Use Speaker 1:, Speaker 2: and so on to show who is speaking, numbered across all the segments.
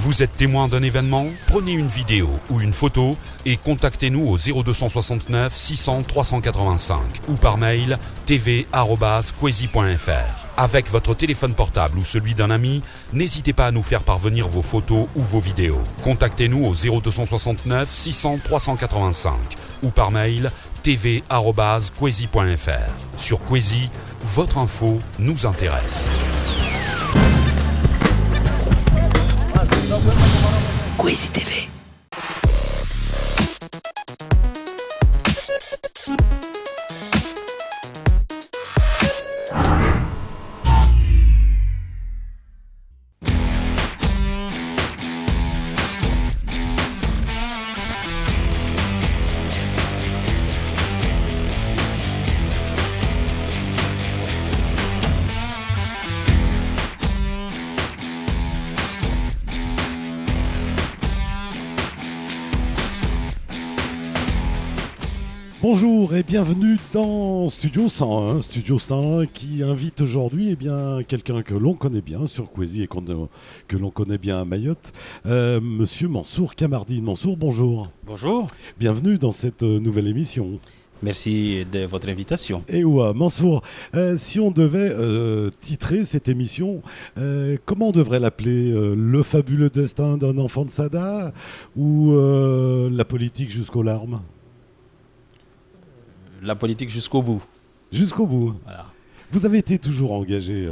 Speaker 1: Vous êtes témoin d'un événement? Prenez une vidéo ou une photo et contactez-nous au 0269 600 385 ou par mail tv@kwezi.fr. Avec votre téléphone portable ou celui d'un ami, n'hésitez pas à nous faire parvenir vos photos ou vos vidéos. Contactez-nous au 0269 600 385 ou par mail tv@kwezi.fr. Sur Kwezi, votre info nous intéresse. Kwezi TV.
Speaker 2: Bonjour et bienvenue dans Studio 101, Studio 101 qui invite aujourd'hui quelqu'un que l'on connaît bien sur Kwezi et que l'on connaît bien à Mayotte, Monsieur Mansour Kamardine. Mansour, bonjour.
Speaker 3: Bonjour.
Speaker 2: Bienvenue dans cette nouvelle émission.
Speaker 3: Merci de votre invitation.
Speaker 2: Et ouais, Mansour, si on devait titrer cette émission, comment on devrait l'appeler? Le fabuleux destin d'un enfant de Sada ou la politique jusqu'aux larmes?
Speaker 3: La politique jusqu'au bout.
Speaker 2: Jusqu'au bout.
Speaker 3: Voilà.
Speaker 2: Vous avez été toujours engagé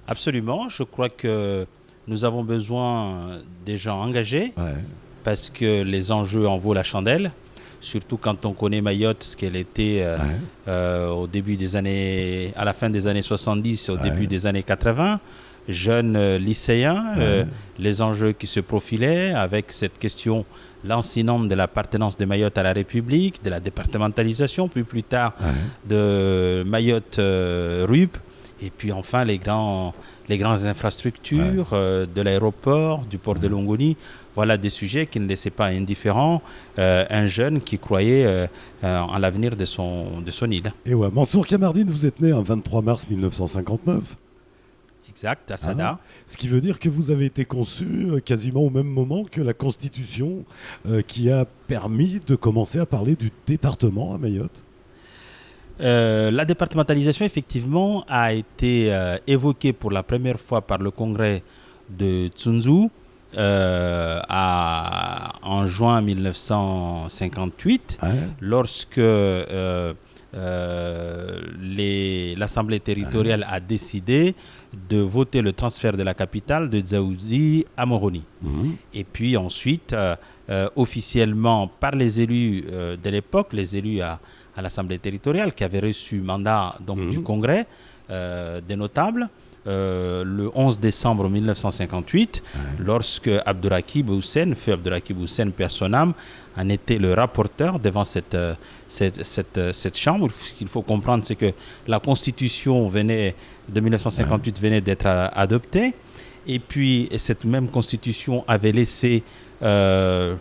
Speaker 3: Absolument. Je crois que nous avons besoin des gens engagés parce que les enjeux en vaut la chandelle. Surtout quand on connaît Mayotte, ce qu'elle était au début des années, à la fin des années 70, au début des années 80. Jeunes lycéens, les enjeux qui se profilaient avec cette question lancinante de l'appartenance de Mayotte à la République, de la départementalisation, puis plus tard de Mayotte RUP, et puis enfin les grandes infrastructures de l'aéroport, du port de Longoni. Voilà des sujets qui ne laissaient pas indifférent un jeune qui croyait en l'avenir de son île.
Speaker 2: Et ouais, Mansour Kamardine, vous êtes né un 23 mars 1959.
Speaker 3: Exact, à Sada.
Speaker 2: Ce qui veut dire que vous avez été conçu quasiment au même moment que la Constitution qui a permis de commencer à parler du département à Mayotte.
Speaker 3: La départementalisation, effectivement, a été évoquée pour la première fois par le congrès de Tsunzu en juin 1958, lorsque l'Assemblée territoriale a décidé de voter le transfert de la capitale de Dzaoudzi à Moroni. Et puis ensuite, officiellement par les élus de l'époque, les élus à l'Assemblée territoriale qui avaient reçu mandat donc, du Congrès des notables, le 11 décembre 1958, lorsque Abdourakib Houssen, feu Abdourakib Houssen, paix à son âme, en était le rapporteur devant cette chambre. Ce qu'il faut comprendre, c'est que la Constitution de 1958 venait d'être adoptée, et puis cette même Constitution avait laissé 3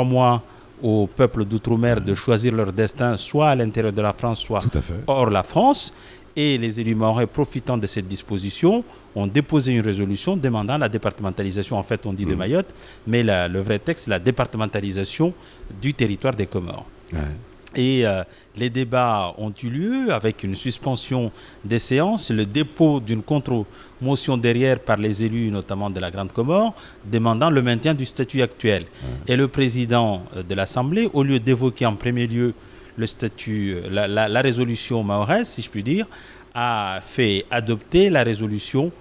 Speaker 3: mois au peuple d'outre-mer de choisir leur destin, soit à l'intérieur de la France, soit hors la France. Et les élus mahorais, profitant de cette disposition, ont déposé une résolution demandant la départementalisation, en fait on dit de Mayotte, mais le vrai texte, c'est la départementalisation du territoire des Comores. Et les débats ont eu lieu avec une suspension des séances, le dépôt d'une contre-motion derrière par les élus, notamment de la Grande Comore, demandant le maintien du statut actuel. Et le président de l'Assemblée, au lieu d'évoquer en premier lieu le statut, la résolution mahoraise, si je puis dire, a fait adopter la résolution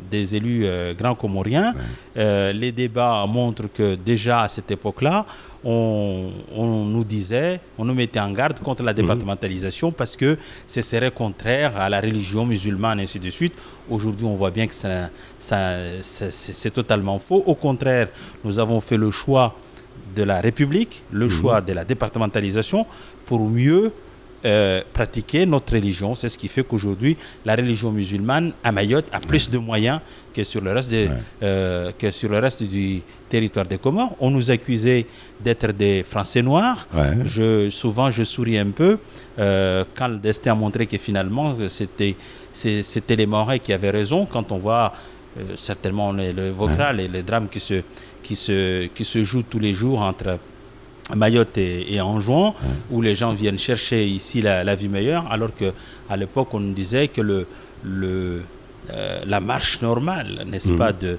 Speaker 3: des élus grands comoriens. Les débats montrent que déjà à cette époque-là, on nous mettait en garde contre la départementalisation parce que ce serait contraire à la religion musulmane, et ainsi de suite. Aujourd'hui, on voit bien que c'est totalement faux. Au contraire, nous avons fait le choix de la République, le choix de la départementalisation pour mieux pratiquer notre religion. C'est ce qui fait qu'aujourd'hui, la religion musulmane à Mayotte a plus de moyens que sur le reste du territoire des Comores. On nous accusait d'être des Français noirs. Souvent, je souris un peu quand le destin a montré que finalement, c'était les Mahorais qui avaient raison. Quand on voit certainement on l'évoquera, les drames qui se jouent tous les jours entre Mayotte et Anjouan, où les gens viennent chercher ici la vie meilleure, alors qu'à l'époque on nous disait que la marche normale, n'est-ce pas, de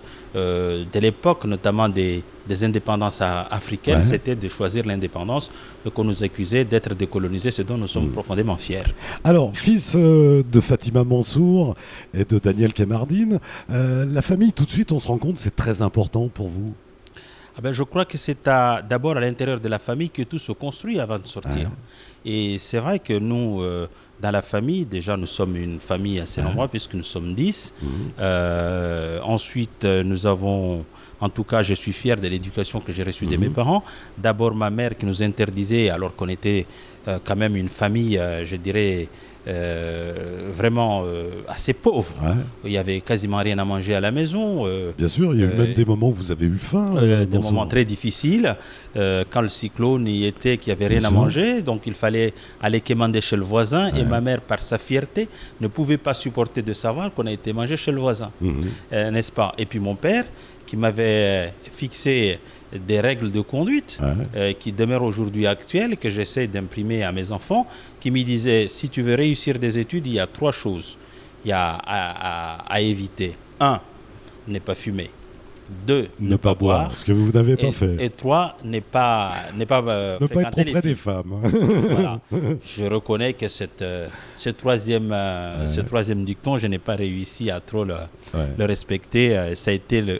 Speaker 3: l'époque, notamment des indépendances africaines, c'était de choisir l'indépendance, qu'on nous accusait d'être décolonisés, ce dont nous sommes profondément fiers.
Speaker 2: Alors, fils de Fatima Mansour et de Daniel Kemardine, la famille, tout de suite, on se rend compte, c'est très important pour vous.
Speaker 3: Je crois que c'est d'abord à l'intérieur de la famille que tout se construit avant de sortir. Et c'est vrai que nous, dans la famille, déjà nous sommes une famille assez nombreuse puisque nous sommes 10. Ensuite, nous avons, en tout cas, je suis fier de l'éducation que j'ai reçue de mes parents. D'abord ma mère qui nous interdisait, alors qu'on était quand même une famille, je dirais, vraiment assez pauvre. Il y avait quasiment rien à manger à la maison.
Speaker 2: Bien sûr, il y a eu même des moments où vous avez eu faim.
Speaker 3: Des moments très difficiles, quand le cyclone y était, qu'il n'y avait rien à manger, donc il fallait aller quémander chez le voisin, et ma mère, par sa fierté, ne pouvait pas supporter de savoir qu'on a été mangé chez le voisin, n'est-ce pas? Et puis mon père, qui m'avait fixé des règles de conduite qui demeurent aujourd'hui actuelles, que j'essaie d'imprimer à mes enfants, qui me disaient, si tu veux réussir des études, il y a 3 choses à éviter. 1, ne pas fumer. 2, ne pas boire,
Speaker 2: ce que vous n'avez pas fait.
Speaker 3: Et 3, ne pas
Speaker 2: ne pas être trop près des femmes.
Speaker 3: Voilà. Je reconnais que ce troisième dicton, je n'ai pas réussi à trop le respecter. Ça a été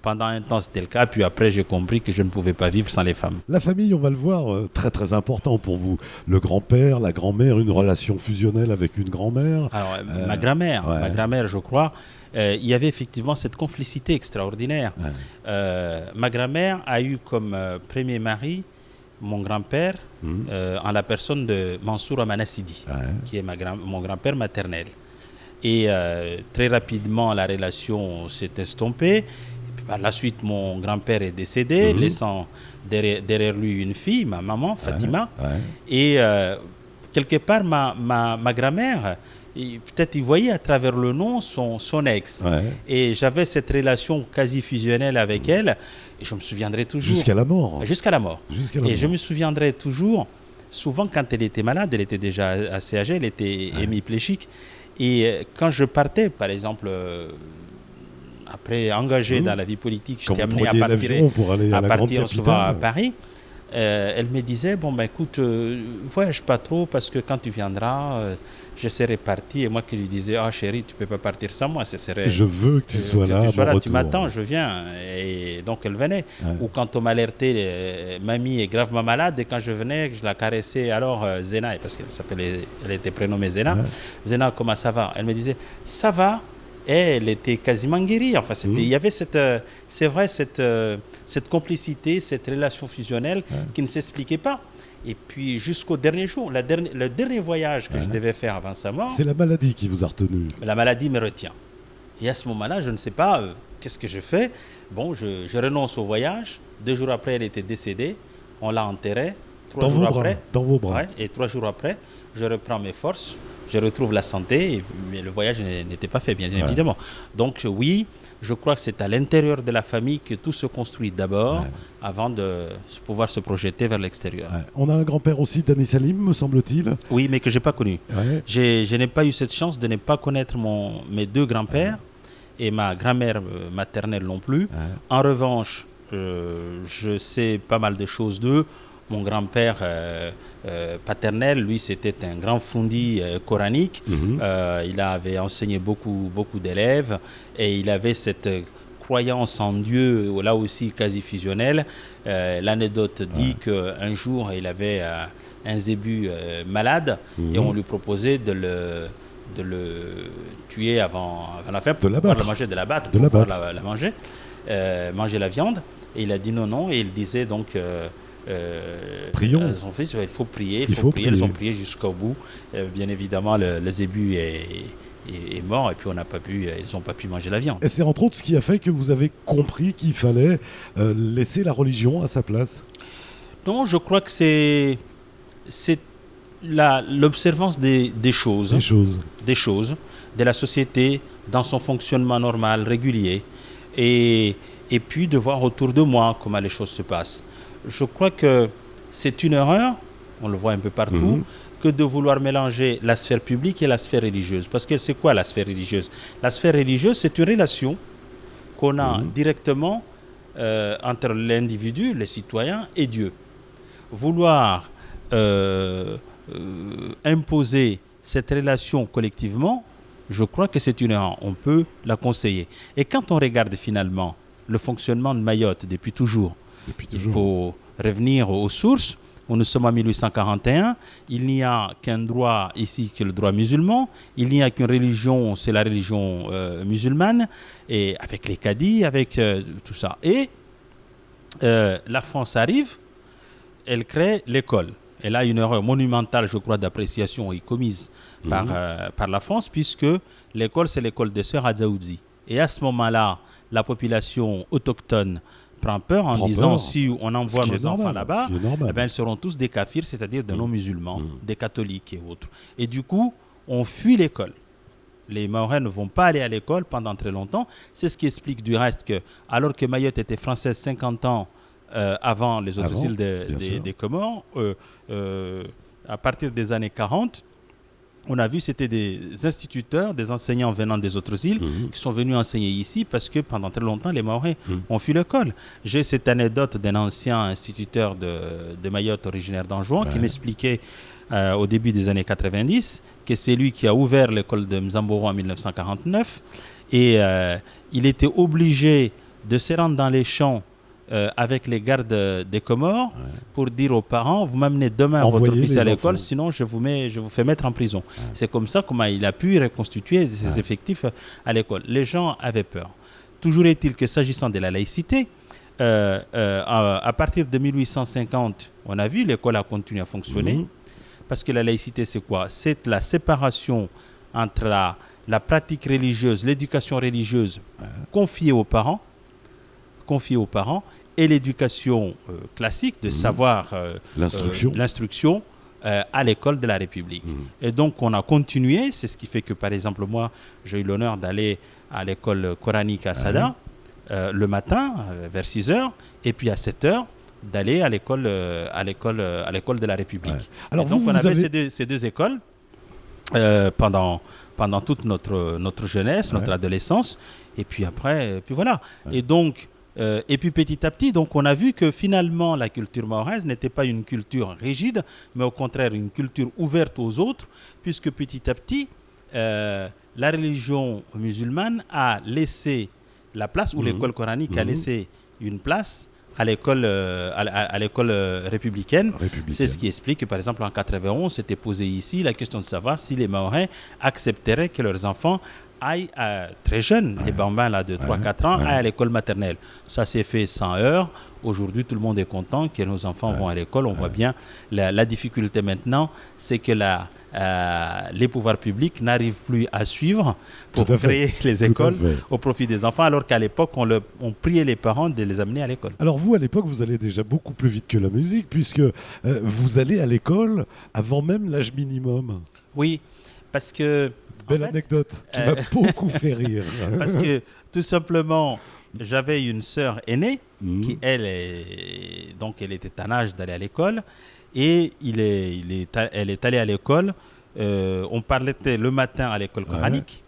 Speaker 3: pendant un temps, c'était le cas, puis après, j'ai compris que je ne pouvais pas vivre sans les femmes.
Speaker 2: La famille, on va le voir, très très important pour vous. Le grand-père, la grand-mère, une relation fusionnelle avec une grand-mère.
Speaker 3: Alors, ma grand-mère, je crois, il y avait effectivement cette complicité extraordinaire. Ma grand-mère a eu comme premier mari mon grand-père, en la personne de Mansour Amanassidi, qui est mon grand-père maternel. Et très rapidement, la relation s'est estompée. Par la suite, mon grand-père est décédé, laissant derrière lui une fille, ma maman, Fatima. Et quelque part, ma grand-mère, peut-être il voyait à travers le nom son ex. Et j'avais cette relation quasi fusionnelle avec elle. Et je me souviendrai toujours.
Speaker 2: Jusqu'à la mort.
Speaker 3: Jusqu'à la mort. Je me souviendrai toujours, souvent quand elle était malade, elle était déjà assez âgée, elle était hémiplégique. Et quand je partais, par exemple, après engagé dans la vie politique, j'étais amené à partir souvent à Paris. Elle me disait, écoute, voyage pas trop parce que quand tu viendras, je serai parti. Et moi qui lui disais, chérie, tu peux pas partir sans moi.
Speaker 2: Je veux que tu sois là.
Speaker 3: Tu m'attends, je viens. Et donc elle venait. Ou quand on m'alertait, mamie est gravement malade, et quand je venais, je la caressais, alors Zéna, parce qu'elle était prénommée Zéna. Zéna, comment ça va? Elle me disait, ça va. Et elle était quasiment guérie. Enfin, il y avait c'est vrai, cette complicité, cette relation fusionnelle qui ne s'expliquait pas. Et puis jusqu'au dernier jour, le dernier voyage que je devais faire avant sa mort.
Speaker 2: C'est la maladie qui vous a retenu.
Speaker 3: La maladie me retient. Et à ce moment-là, je ne sais pas qu'est-ce que je fais. Bon, je renonce au voyage. 2 jours après, elle était décédée. On l'a enterrée. 3 jours après,
Speaker 2: dans vos bras.
Speaker 3: Et 3 jours après, je reprends mes forces. Je retrouve la santé, mais le voyage n'était pas fait, bien évidemment. Donc oui, je crois que c'est à l'intérieur de la famille que tout se construit d'abord, avant de pouvoir se projeter vers l'extérieur.
Speaker 2: On a un grand-père aussi, Dani Salim, me semble-t-il.
Speaker 3: Oui, mais que je n'ai pas connu. Je n'ai pas eu cette chance de ne pas connaître mes 2 grands-pères et ma grand-mère maternelle non plus. En revanche, je sais pas mal de choses d'eux. Mon grand-père paternel, lui, c'était un grand fundi coranique. Il avait enseigné beaucoup d'élèves et il avait cette croyance en Dieu, là aussi quasi fusionnelle. L'anecdote dit qu'un jour, il avait un zébu malade et on lui proposait de le tuer avant la fin pour pouvoir le manger, de l'abattre, pour pouvoir la manger, manger la viande. Et il a dit non, et il disait donc...
Speaker 2: prions.
Speaker 3: Son fils, il faut prier. Ils ont prié jusqu'au bout. Bien évidemment, le zébu est mort et puis ils n'ont pas pu manger la viande.
Speaker 2: Et c'est entre autres ce qui a fait que vous avez compris qu'il fallait laisser la religion à sa place.
Speaker 3: Non, je crois que l'observance des choses,
Speaker 2: Des choses.
Speaker 3: de la société dans son fonctionnement normal, régulier, et puis de voir autour de moi comment les choses se passent. Je crois que c'est une erreur, on le voit un peu partout, que de vouloir mélanger la sphère publique et la sphère religieuse. Parce que c'est quoi la sphère religieuse? La sphère religieuse, c'est une relation qu'on a directement entre l'individu, les citoyens et Dieu. Vouloir imposer cette relation collectivement, je crois que c'est une erreur. On peut la conseiller. Et quand on regarde finalement le fonctionnement de Mayotte depuis toujours, il faut revenir aux sources. Nous sommes en 1841. Il n'y a qu'un droit ici qui est le droit musulman. Il n'y a qu'une religion, c'est la religion musulmane, et avec les cadis, avec tout ça. Et la France arrive, elle crée l'école. Elle a une erreur monumentale, je crois, d'appréciation et commise par la France, puisque l'école, c'est l'école des sœurs Adzaoudzi. Et à ce moment-là, la population autochtone prend peur en disant si on envoie nos enfants là-bas, eh bien, ils seront tous des kafirs, c'est-à-dire des non-musulmans, des catholiques et autres. Et du coup, on fuit l'école. Les Mahorais ne vont pas aller à l'école pendant très longtemps. C'est ce qui explique du reste que, alors que Mayotte était française 50 ans avant les autres îles des Comores, à partir des années 40, on a vu c'était des instituteurs, des enseignants venant des autres îles qui sont venus enseigner ici parce que pendant très longtemps, les Mahorais ont fui l'école. J'ai cette anecdote d'un ancien instituteur de Mayotte originaire d'Anjouan qui m'expliquait au début des années 90 que c'est lui qui a ouvert l'école de Mzamboro en 1949 et il était obligé de se rendre dans les champs avec les gardes des Comores pour dire aux parents, vous m'amenez demain votre fils à l'école, sinon je vous fais mettre en prison. C'est comme ça comment il a pu reconstituer ses effectifs à l'école. Les gens avaient peur. Toujours est-il que s'agissant de la laïcité, à partir de 1850, on a vu l'école a continué à fonctionner parce que la laïcité c'est quoi? C'est la séparation entre la pratique religieuse, l'éducation religieuse confiée aux parents et l'éducation classique de savoir l'instruction à l'école de la République. Et donc on a continué, c'est ce qui fait que par exemple moi j'ai eu l'honneur d'aller à l'école coranique à Sada le matin vers 6h et puis à 7h d'aller à l'école de la République. Alors donc on avait ces deux écoles pendant toute notre jeunesse, notre adolescence et puis après puis voilà. Et donc et puis petit à petit, donc on a vu que finalement la culture mahoraise n'était pas une culture rigide, mais au contraire une culture ouverte aux autres, puisque petit à petit, la religion musulmane a laissé la place, ou l'école coranique a laissé une place à l'école républicaine. C'est ce qui explique que par exemple en 91, s'était posé ici la question de savoir si les Mahorais accepteraient que leurs enfants aillent très jeunes, les bambins là, de 3-4 ans, aillent à l'école maternelle. Ça s'est fait sans heurts. Aujourd'hui, tout le monde est content que nos enfants vont à l'école. On voit bien la difficulté maintenant, c'est que les pouvoirs publics n'arrivent plus à suivre pour créer les écoles au profit des enfants, alors qu'à l'époque, on priait les parents de les amener à l'école.
Speaker 2: Alors vous, à l'époque, vous allez déjà beaucoup plus vite que la musique, puisque vous allez à l'école avant même l'âge minimum.
Speaker 3: Oui, parce que...
Speaker 2: Belle anecdote qui m'a beaucoup fait rire.
Speaker 3: Parce que tout simplement, j'avais une sœur aînée qui, elle était en âge d'aller à l'école et elle est allée à l'école. On parlait le matin à l'école coranique.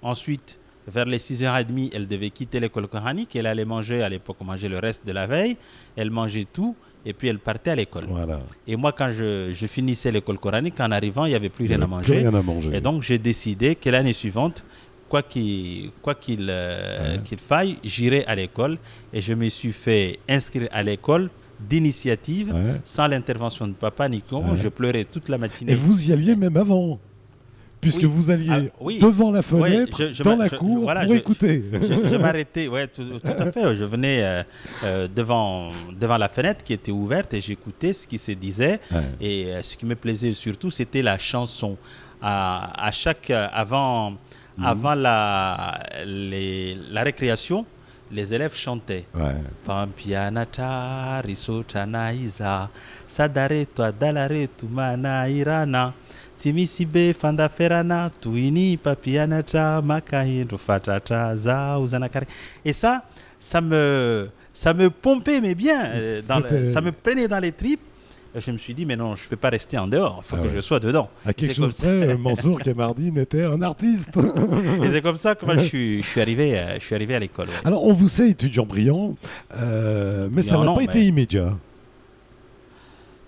Speaker 3: Ensuite, vers les 6h30, elle devait quitter l'école coranique. Elle allait manger, à l'époque, on mangeait le reste de la veille. Elle mangeait tout. Et puis elle partait à l'école. Voilà. Et moi, quand je finissais l'école coranique, en arrivant, il n'y avait plus rien à manger. Et donc, j'ai décidé que l'année suivante, quoi qu'il faille, j'irai à l'école. Et je me suis fait inscrire à l'école d'initiative, sans l'intervention de papa ni con. Je pleurais toute la matinée.
Speaker 2: Et vous y alliez même avant, puisque vous alliez devant la fenêtre, dans la cour, pour écouter.
Speaker 3: Je m'arrêtais, tout à fait. Je venais devant la fenêtre qui était ouverte et j'écoutais ce qui se disait. Et ce qui me plaisait surtout, c'était la chanson. Avant la récréation, les élèves chantaient.
Speaker 2: Ouais.
Speaker 3: Pampianata, risotana isa, sadare toi dalare tumana irana, timisibe fanda ferana, tuini papianata, makahindo fatata, za uzanakare. Et ça me pompait, mais bien, ça me prenait dans les tripes. Je me suis dit, mais non, je ne peux pas rester en dehors, il faut que je sois dedans.
Speaker 2: À quelque chose près, Mansour Kamardine était un artiste.
Speaker 3: Et c'est comme ça que moi, je suis arrivé à l'école. Ouais.
Speaker 2: Alors, on vous sait étudiant brillant, mais ça n'a pas été immédiat.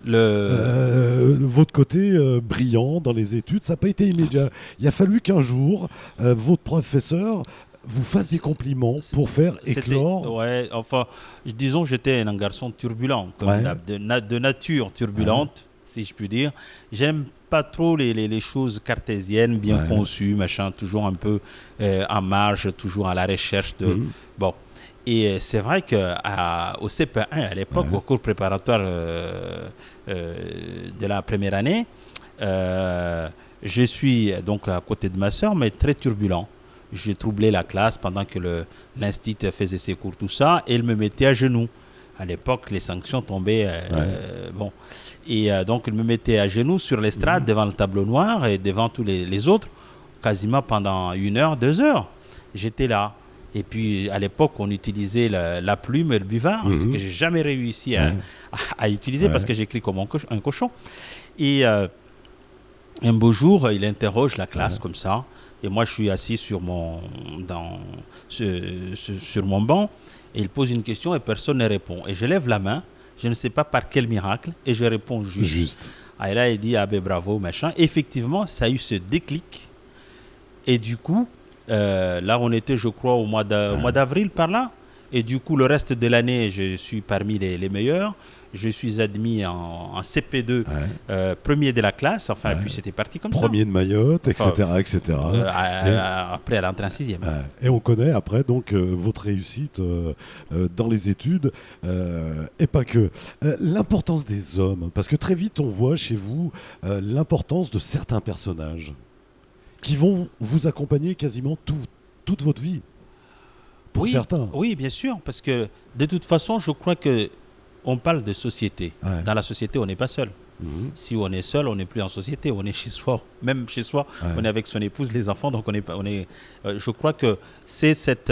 Speaker 2: Votre côté brillant dans les études, ça n'a pas été immédiat. Il a fallu qu'un jour, votre professeur vous fasse des compliments pour faire éclore.
Speaker 3: Ouais, enfin, disons que j'étais un garçon turbulent, de nature turbulente, si je puis dire. J'aime pas trop les choses cartésiennes, bien conçues, machin, toujours un peu en marge, toujours à la recherche de... Bon. Et c'est vrai qu'au CP1, à l'époque, au cours préparatoire de la première année, je suis donc à côté de ma sœur, mais très turbulent. J'ai troublé la classe pendant que l'institut faisait ses cours, tout ça, et il me mettait à genoux. À l'époque, les sanctions tombaient. Bon. Et donc, il me mettait à genoux sur l'estrade devant le tableau noir et devant tous les autres, quasiment pendant 1 heure, 2 heures. J'étais là. Et puis, à l'époque, on utilisait la plume et le buvard, ce que je n'ai jamais réussi à utiliser parce que j'écris comme un cochon. Et un beau jour, il interroge la classe comme ça. Et moi, je suis assis sur mon banc et il pose une question et personne ne répond. Et je lève la main, je ne sais pas par quel miracle, et je réponds juste. Et là, il dit, ah ben bravo, machin. Effectivement, ça a eu ce déclic. Et du coup, là, on était, je crois, au mois d'avril par là. Et du coup, le reste de l'année, je suis parmi les meilleurs. Je suis admis en CP2, premier de la classe. Enfin, puis c'était parti comme ça.
Speaker 2: Premier de Mayotte, etc.
Speaker 3: Après, à l'entrée en 6e.
Speaker 2: Et on connaît après donc votre réussite dans les études et pas que. L'importance des hommes, parce que très vite on voit chez vous l'importance de certains personnages qui vont vous accompagner quasiment toute votre vie. Pour certains.
Speaker 3: Oui, bien sûr, parce que de toute façon, je crois que on parle de société. Dans la société, on n'est pas seul. Si on est seul, on n'est plus en société, on est chez soi. Même chez soi, on est avec son épouse, les enfants, donc je crois que c'est cette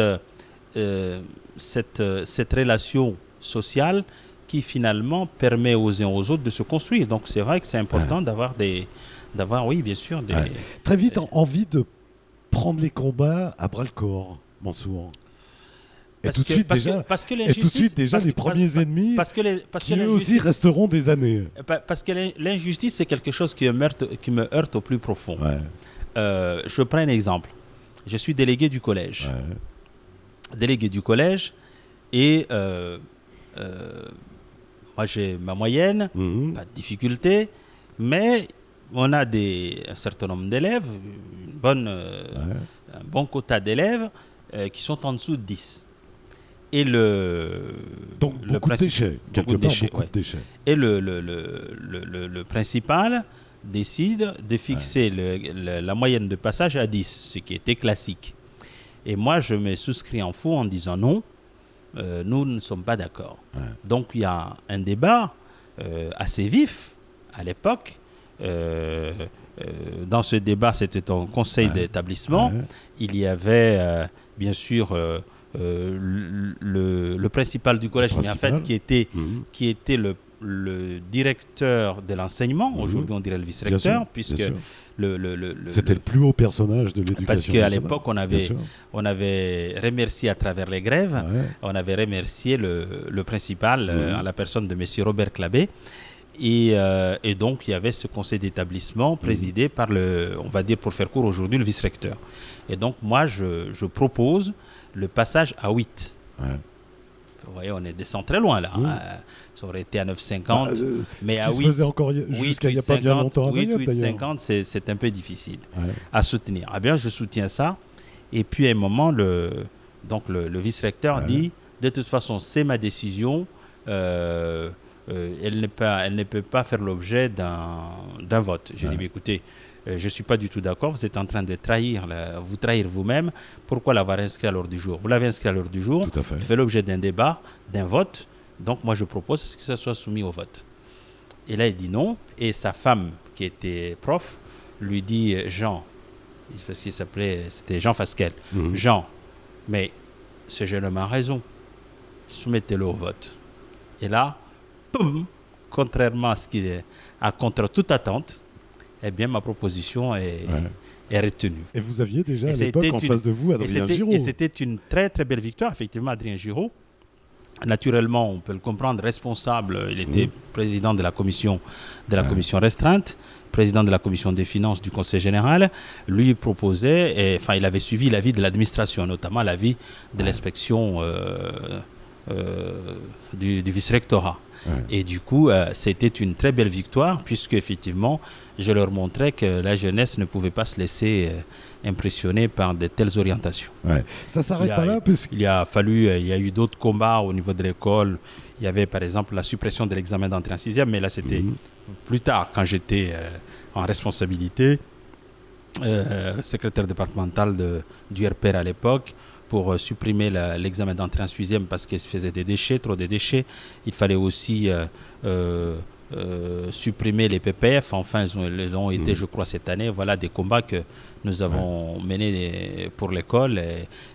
Speaker 3: relation sociale qui finalement permet aux uns aux autres de se construire. Donc c'est vrai que c'est important d'avoir oui, bien sûr.
Speaker 2: Très vite, envie de prendre les combats à bras-le-corps, Mansour. Et tout de suite déjà, les premiers ennemis qui eux aussi resteront des années.
Speaker 3: Parce que l'injustice, c'est quelque chose qui me heurte au plus profond. Je prends un exemple. Je suis délégué du collège. Délégué du collège et moi j'ai ma moyenne, pas de difficulté, mais on a un certain nombre d'élèves, un bon quota d'élèves qui sont en dessous de 10. Et
Speaker 2: donc beaucoup de déchets, quelque part beaucoup de déchets.
Speaker 3: Et le principal décide de fixer la moyenne de passage à 10, ce qui était classique. Et moi, je me souscris en faux en disant non, nous ne sommes pas d'accord. Donc il y a un débat assez vif à l'époque. Dans ce débat, c'était un conseil d'établissement. Il y avait bien sûr le principal du collège, mais en fait qui était le directeur de l'enseignement. Aujourd'hui, on dirait le vice-recteur, puisque
Speaker 2: c'était le plus haut personnage de l'éducation.
Speaker 3: Parce qu'à l'époque, on avait remercié à travers les grèves, on avait remercié le principal en la personne de M. Robert Clabé. Et donc, il y avait ce conseil d'établissement présidé par on va dire pour faire court aujourd'hui, le vice-recteur. Et donc, moi, je propose le passage à 8. Vous voyez, on est descendu très loin là. Ça aurait été à 9,50. Mais à 8.
Speaker 2: Se faisait encore jusqu'à il n'y a pas bien longtemps à Mayotte,
Speaker 3: 8,50, c'est un peu difficile à soutenir. Ah bien, je soutiens ça. Et puis, à un moment, le vice-recteur dit de toute façon, c'est ma décision. Elle ne peut pas faire l'objet d'un vote. J'ai dit, écoutez, je ne suis pas du tout d'accord. Vous êtes en train de vous trahir vous-même. Pourquoi l'avoir inscrit à l'ordre du jour? Vous l'avez inscrit à l'ordre du jour.
Speaker 2: Tout à fait.
Speaker 3: Il fait l'objet d'un débat, d'un vote. Donc moi, je propose que ça soit soumis au vote. Et là, il dit non. Et sa femme, qui était prof, lui dit Jean, parce qu'il c'était Jean Fasquelle. Jean, mais ce jeune homme a raison. Soumettez-le au vote. Et là, boum, contrairement à ce qu'il est, contre toute attente, eh bien, ma proposition est retenue.
Speaker 2: Et vous aviez déjà à l'époque en face de vous Adrien Giraud.
Speaker 3: Et c'était une très très belle victoire, effectivement, Adrien Giraud. Naturellement, on peut le comprendre, responsable, il était président de la commission restreinte, président de la commission des finances du Conseil général. Lui proposait, il avait suivi l'avis de l'administration, notamment l'avis de l'inspection du vice-rectorat. Et du coup, c'était une très belle victoire, puisque effectivement, je leur montrais que la jeunesse ne pouvait pas se laisser impressionner par de telles orientations.
Speaker 2: Ça ne s'arrête pas là, puisque...
Speaker 3: Il y a eu d'autres combats au niveau de l'école. Il y avait par exemple la suppression de l'examen d'entrée en 6e, mais là c'était plus tard, quand j'étais en responsabilité, secrétaire départemental du RPR à l'époque, pour supprimer l'examen d'entrée en 6e parce qu'il se faisait trop de déchets. Il fallait aussi supprimer les PPF. Enfin, ils ont été, je crois, cette année. Voilà des combats que nous avons menés pour l'école.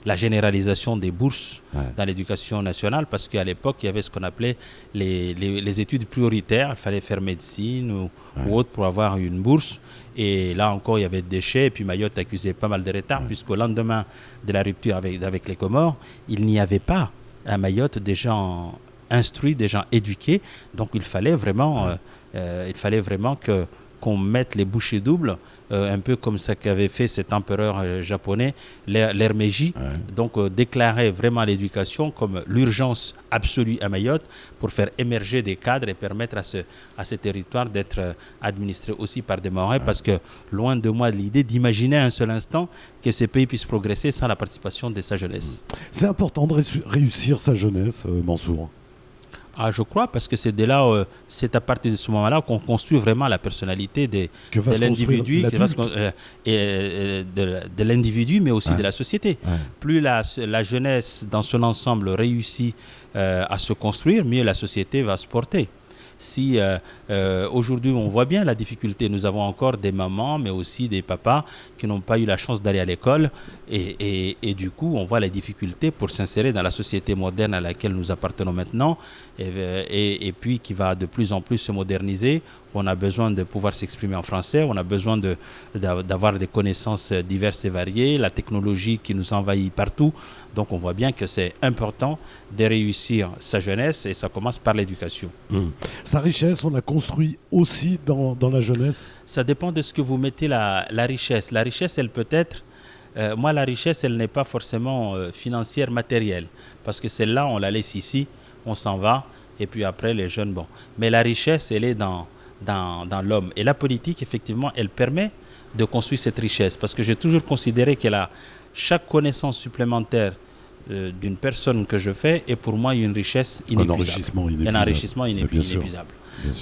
Speaker 3: La généralisation des bourses dans l'éducation nationale, parce qu'à l'époque, il y avait ce qu'on appelait les études prioritaires. Il fallait faire médecine ou autre pour avoir une bourse. Et là encore, il y avait des déchets. Et puis Mayotte accusait pas mal de retard, puisqu'au lendemain de la rupture avec les Comores, il n'y avait pas à Mayotte des gens instruits, des gens éduqués. Donc il fallait vraiment qu'on mette les bouchées doubles, un peu comme ça qu'avait fait cet empereur japonais, l'ère Meiji. Donc déclarer vraiment l'éducation comme l'urgence absolue à Mayotte pour faire émerger des cadres et permettre à ce territoire d'être administré aussi par des Mahorais, parce que loin de moi l'idée d'imaginer un seul instant que ces pays puissent progresser sans la participation de sa jeunesse.
Speaker 2: C'est important de réussir sa jeunesse, Mansour.
Speaker 3: Je crois, parce que c'est à partir de ce moment-là qu'on construit vraiment la personnalité de l'individu, de l'individu, mais aussi de la société. Plus la jeunesse dans son ensemble réussit à se construire, mieux la société va se porter. Si aujourd'hui on voit bien la difficulté, nous avons encore des mamans mais aussi des papas qui n'ont pas eu la chance d'aller à l'école et du coup on voit la difficulté pour s'insérer dans la société moderne à laquelle nous appartenons maintenant et puis qui va de plus en plus se moderniser. On a besoin de pouvoir s'exprimer en français, on a besoin d'avoir des connaissances diverses et variées, la technologie qui nous envahit partout. Donc on voit bien que c'est important de réussir sa jeunesse et ça commence par l'éducation.
Speaker 2: Sa richesse, on l'a construit aussi dans la jeunesse? Ça
Speaker 3: dépend de ce que vous mettez la richesse. La richesse, elle peut être... la richesse, elle n'est pas forcément financière, matérielle. Parce que celle-là, on la laisse ici, on s'en va, et puis après, les jeunes, bon. Mais la richesse, elle est dans l'homme. Et la politique, effectivement, elle permet de construire cette richesse. Parce que j'ai toujours considéré que chaque connaissance supplémentaire d'une personne que je fais est pour moi une richesse inépuisable. Un enrichissement inépuisable.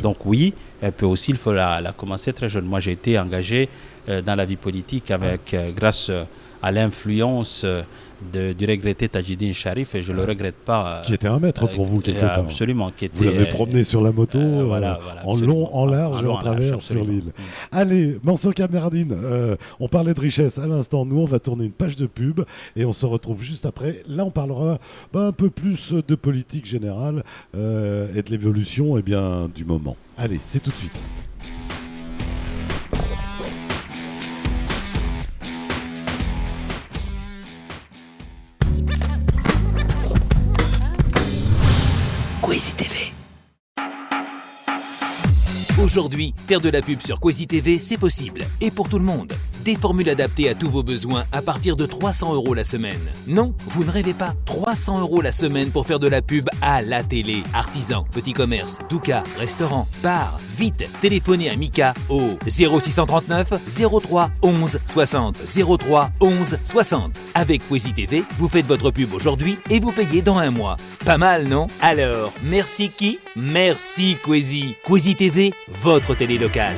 Speaker 3: Donc oui, il faut la commencer très jeune. Moi, j'ai été engagé dans la vie politique grâce à l'influence du regretté Tadjidine Charif, et je ne le regrette pas.
Speaker 2: Qui était un maître pour vous, quelque part.
Speaker 3: Absolument.
Speaker 2: Vous l'avez promené sur la moto, en long, en large et en travers sur l'île. Allez, Mansour Kamerdine, on parlait de richesse à l'instant. Nous, on va tourner une page de pub et on se retrouve juste après. Là, on parlera un peu plus de politique générale et de l'évolution du moment. Allez, c'est tout de suite.
Speaker 4: Kwezi TV. Aujourd'hui, faire de la pub sur Kwezi TV, c'est possible. Et pour tout le monde. Des formules adaptées à tous vos besoins à partir de 300 € la semaine. Non, vous ne rêvez pas. 300 € la semaine pour faire de la pub à la télé. Artisans, petits commerces, doukas, restaurants, bars. Vite, téléphonez à Mika au 0639 03 11 60. 03 11 60. Avec Kwezi TV, vous faites votre pub aujourd'hui et vous payez dans un mois. Pas mal, non? Alors, merci qui? Merci Kwezi. Kwezi TV, votre télé locale.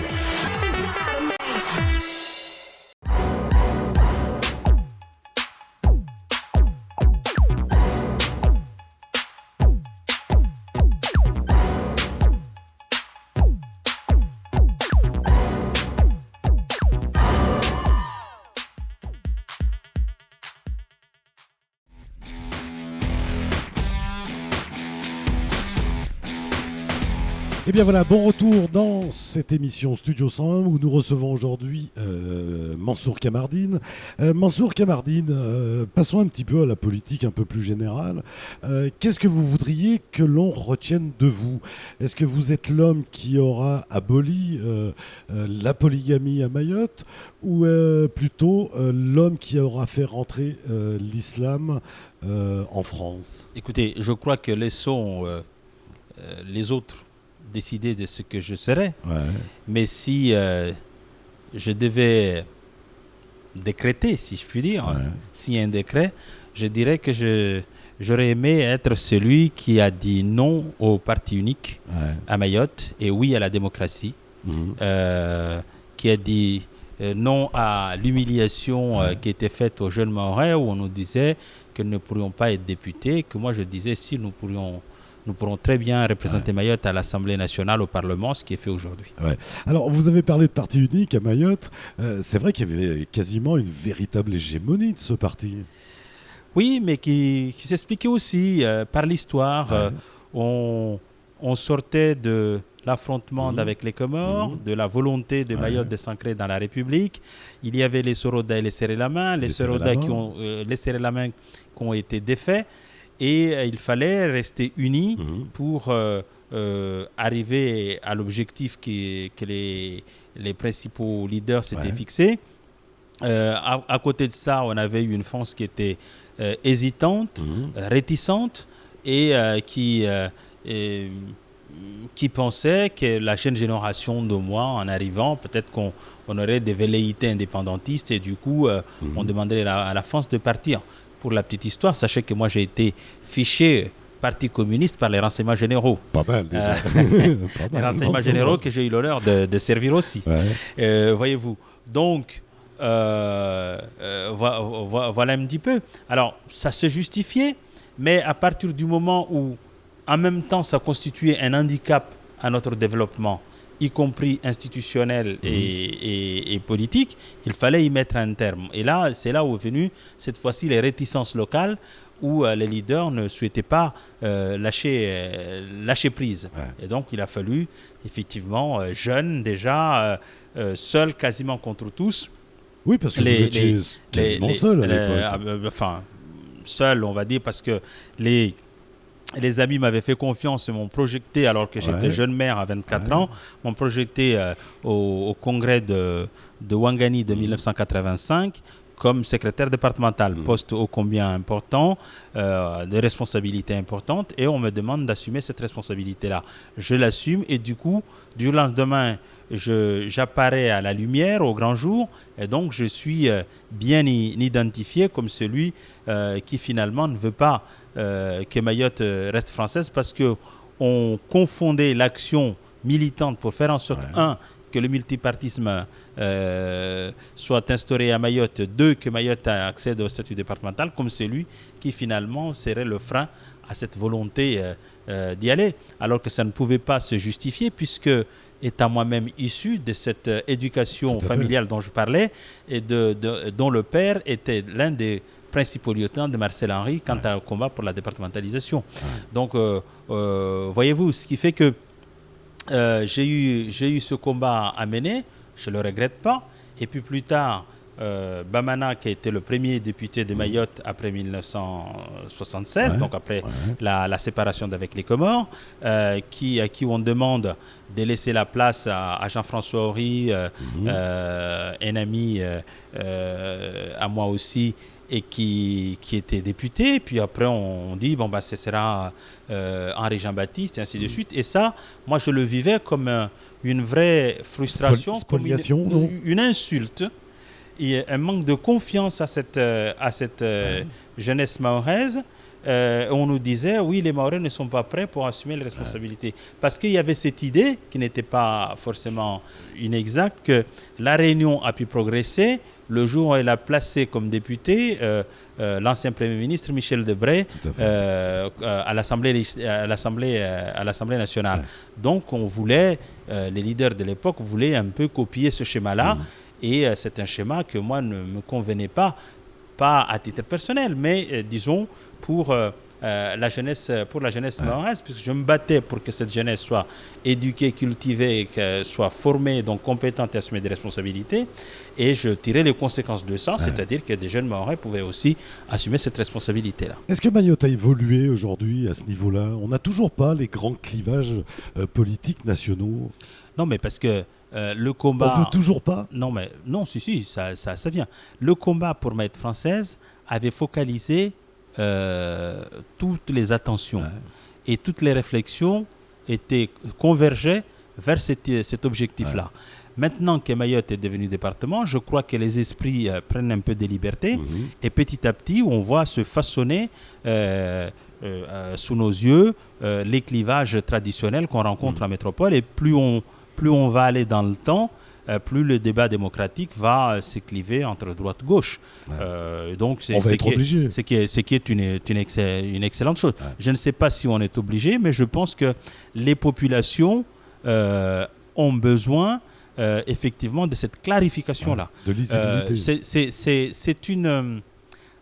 Speaker 2: Et bien voilà, bon retour dans cette émission Studio 101 où nous recevons aujourd'hui Mansour Kamardine. Mansour Kamardine, passons un petit peu à la politique un peu plus générale. Qu'est-ce que vous voudriez que l'on retienne de vous? Est-ce que vous êtes l'homme qui aura aboli la polygamie à Mayotte ou plutôt l'homme qui aura fait rentrer l'islam en France?
Speaker 3: Écoutez, je crois que laissons les autres décider de ce que je serai.
Speaker 2: Ouais.
Speaker 3: Mais si je devais décréter, si je puis dire,
Speaker 2: Ouais.
Speaker 3: s'il y a un décret, je dirais que j'aurais aimé être celui qui a dit non au parti unique
Speaker 2: Ouais.
Speaker 3: à Mayotte et oui à la démocratie,
Speaker 2: Mhm.
Speaker 3: qui a dit non à l'humiliation qui était faite aux jeunes Mahorais où on nous disait que nous ne pourrions pas être députés, que moi je disais si nous pourrons très bien représenter Mayotte à l'Assemblée nationale, au Parlement, ce qui est fait aujourd'hui.
Speaker 2: Ouais. Alors, vous avez parlé de parti unique à Mayotte. C'est vrai qu'il y avait quasiment une véritable hégémonie de ce parti.
Speaker 3: Oui, mais qui s'expliquait aussi par l'histoire. On sortait de l'affrontement avec les Comores, de la volonté de Mayotte de s'ancrer dans la République. Il y avait les Soroda et les Serré-la-Main, les Soroda qui ont les Serré-la-Main qui ont été défaits. Et il fallait rester unis pour arriver à l'objectif que les principaux leaders s'étaient fixés. À côté de ça, on avait eu une France qui était hésitante, réticente et qui pensait que la jeune génération de moi, en arrivant, peut-être qu'on aurait des velléités indépendantistes et du coup, on demanderait à la France de partir. Pour la petite histoire, sachez que moi j'ai été fiché Parti communiste par les renseignements généraux.
Speaker 2: Pas mal déjà.
Speaker 3: Les renseignements généraux que j'ai eu l'honneur de servir aussi. Voyez-vous. Donc, voilà un petit peu. Alors, ça se justifiait, mais à partir du moment où, en même temps, ça constituait un handicap à notre développement, y compris institutionnel et politique, il fallait y mettre un terme. Et là, c'est là où est venue, cette fois-ci, les réticences locales, où les leaders ne souhaitaient pas lâcher prise. Et donc, il a fallu, effectivement, jeunes déjà, seuls quasiment contre tous.
Speaker 2: Oui, parce que vous étiez quasiment seul à l'époque.
Speaker 3: Enfin, seul, on va dire, parce que les amis m'avaient fait confiance et m'ont projeté, alors que j'étais jeune maire à 24 ans, m'ont projeté au congrès de Ouangani de 1985 comme secrétaire départemental, poste ô combien important, de responsabilités importantes, et on me demande d'assumer cette responsabilité-là. Je l'assume et du coup, du lendemain, j'apparais à la lumière, au grand jour, et donc je suis bien identifié comme celui qui finalement ne veut pas que Mayotte reste française, parce qu'on confondait l'action militante pour faire en sorte, que le multipartisme soit instauré à Mayotte, 2, que Mayotte accède au statut départemental, comme celui qui finalement serait le frein à cette volonté d'y aller, alors que ça ne pouvait pas se justifier, puisque étant moi-même issu de cette éducation familiale dont je parlais, et dont le père était l'un des principaux lieutenants de Marcel Henry quant au combat pour la départementalisation. Donc, voyez-vous, ce qui fait que j'ai eu ce combat à mener, je ne le regrette pas. Et puis plus tard, Bamana, qui a été le premier député de Mayotte après 1976, donc après la séparation d'avec les Comores, à qui on demande de laisser la place à Jean-François Horry, un ami à moi aussi, et qui était député. Puis après, on dit, bon, bah, ce sera Henri Jean-Baptiste, et ainsi de suite. Et ça, moi, je le vivais comme une vraie frustration, comme une insulte, et un manque de confiance à cette jeunesse mahoraise. On nous disait, oui, les Mahorais ne sont pas prêts pour assumer les responsabilités. Parce qu'il y avait cette idée, qui n'était pas forcément inexacte, que la Réunion a pu progresser le jour où elle a placé comme député l'ancien Premier ministre Michel Debré à l'Assemblée nationale. Donc on voulait, les leaders de l'époque voulaient un peu copier ce schéma-là, et c'est un schéma que moi ne me convenait pas à titre personnel, mais disons pour pour la jeunesse mahoraise, puisque je me battais pour que cette jeunesse soit éduquée, cultivée, et qu'elle soit formée, donc compétente et assumer des responsabilités. Et je tirais les conséquences de ça, c'est-à-dire que des jeunes Mahorais pouvaient aussi assumer cette responsabilité-là.
Speaker 2: Est-ce que Mayotte a évolué aujourd'hui à ce niveau-là? On n'a toujours pas les grands clivages politiques nationaux.
Speaker 3: Non, mais parce que le combat...
Speaker 2: On veut toujours pas?
Speaker 3: Non, si, ça vient. Le combat pour Mayotte française avait focalisé toutes les attentions et toutes les réflexions convergeaient vers cet objectif-là. Maintenant que Mayotte est devenu département, je crois que les esprits prennent un peu de liberté et petit à petit, on voit se façonner sous nos yeux les clivages traditionnels qu'on rencontre en métropole, et plus on va aller dans le temps, plus le débat démocratique va s'écliver entre droite et gauche. Donc c'est ce qui est une excellente chose. Je ne sais pas si on est obligé, mais je pense que les populations ont besoin effectivement de cette clarification-là.
Speaker 2: De lisibilité.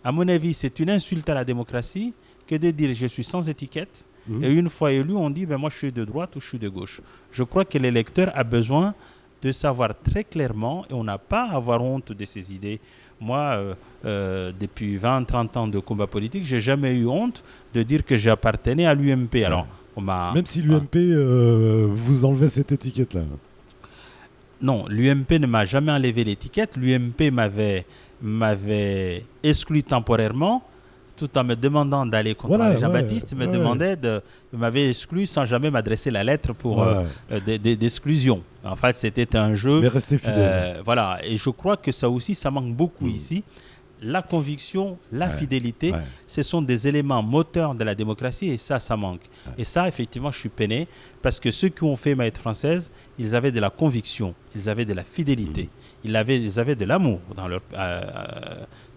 Speaker 3: À mon avis, c'est une insulte à la démocratie que de dire je suis sans étiquette. Et une fois élu, on dit moi je suis de droite ou je suis de gauche. Je crois que l'électeur a besoin de savoir très clairement, et on n'a pas à avoir honte de ses idées. Moi, depuis 20-30 ans de combat politique, je n'ai jamais eu honte de dire que j'appartenais à l'UMP. Alors,
Speaker 2: même si l'UMP vous enlevait cette étiquette-là.
Speaker 3: Non, l'UMP ne m'a jamais enlevé l'étiquette. L'UMP m'avait exclu temporairement, tout en me demandant d'aller contre Jean-Baptiste, m'avait exclu sans jamais m'adresser la lettre d'exclusion. En fait, c'était un jeu.
Speaker 2: Mais rester fidèle.
Speaker 3: Et je crois que ça aussi, ça manque beaucoup ici. La conviction, la fidélité, ce sont des éléments moteurs de la démocratie, et ça manque. Et ça, effectivement, je suis peiné, parce que ceux qui ont fait Mayotte française, ils avaient de la conviction, ils avaient de la fidélité, ils avaient de l'amour dans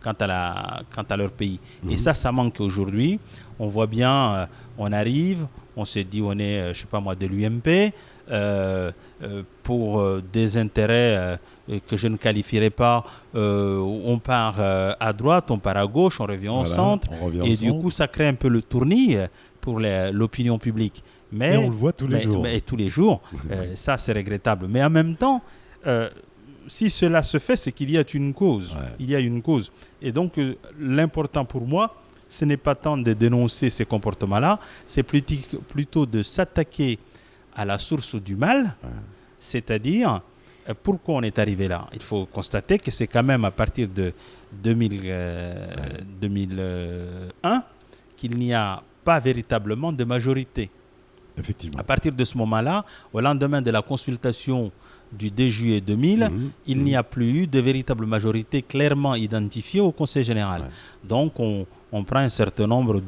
Speaker 3: quant à leur pays. Et ça manque aujourd'hui. On voit bien, on arrive, on se dit on est, de l'UMP, pour des intérêts que je ne qualifierais pas, on part à droite, on part à gauche, on revient au centre, et du coup ça crée un peu le tournis pour l'opinion publique.
Speaker 2: Mais on le voit tous les jours.
Speaker 3: Mais tous les jours, ça c'est regrettable. Mais en même temps, si cela se fait, c'est qu'il y a une cause. Il y a une cause. Et donc l'important pour moi, ce n'est pas tant de dénoncer ces comportements-là, c'est plutôt de s'attaquer à la source du mal, c'est-à-dire pourquoi on est arrivé là. Il faut constater que c'est quand même à partir de 2001 qu'il n'y a pas véritablement de majorité.
Speaker 2: Effectivement.
Speaker 3: À partir de ce moment-là, au lendemain de la consultation du 2 juillet 2000, il n'y a plus eu de véritable majorité clairement identifiée au Conseil général. Donc on prend un certain nombre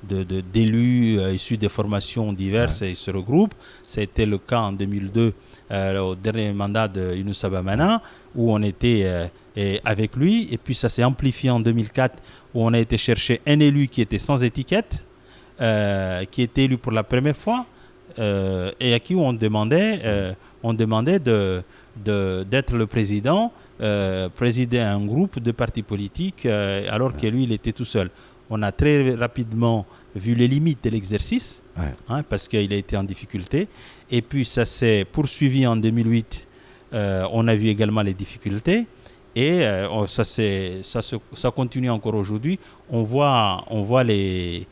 Speaker 3: d'élus issus des formations diverses et ils se regroupent. Ça a été le cas en 2002, au dernier mandat de Younous Abamana, où on était avec lui. Et puis ça s'est amplifié en 2004, où on a été chercher un élu qui était sans étiquette, qui était élu pour la première fois, et à qui on demandait d'être le président, présider un groupe de partis politiques, alors que lui, il était tout seul. On a très rapidement vu les limites de l'exercice, parce qu'il a été en difficulté. Et puis, ça s'est poursuivi en 2008. On a vu également les difficultés. Et ça continue encore aujourd'hui. On voit les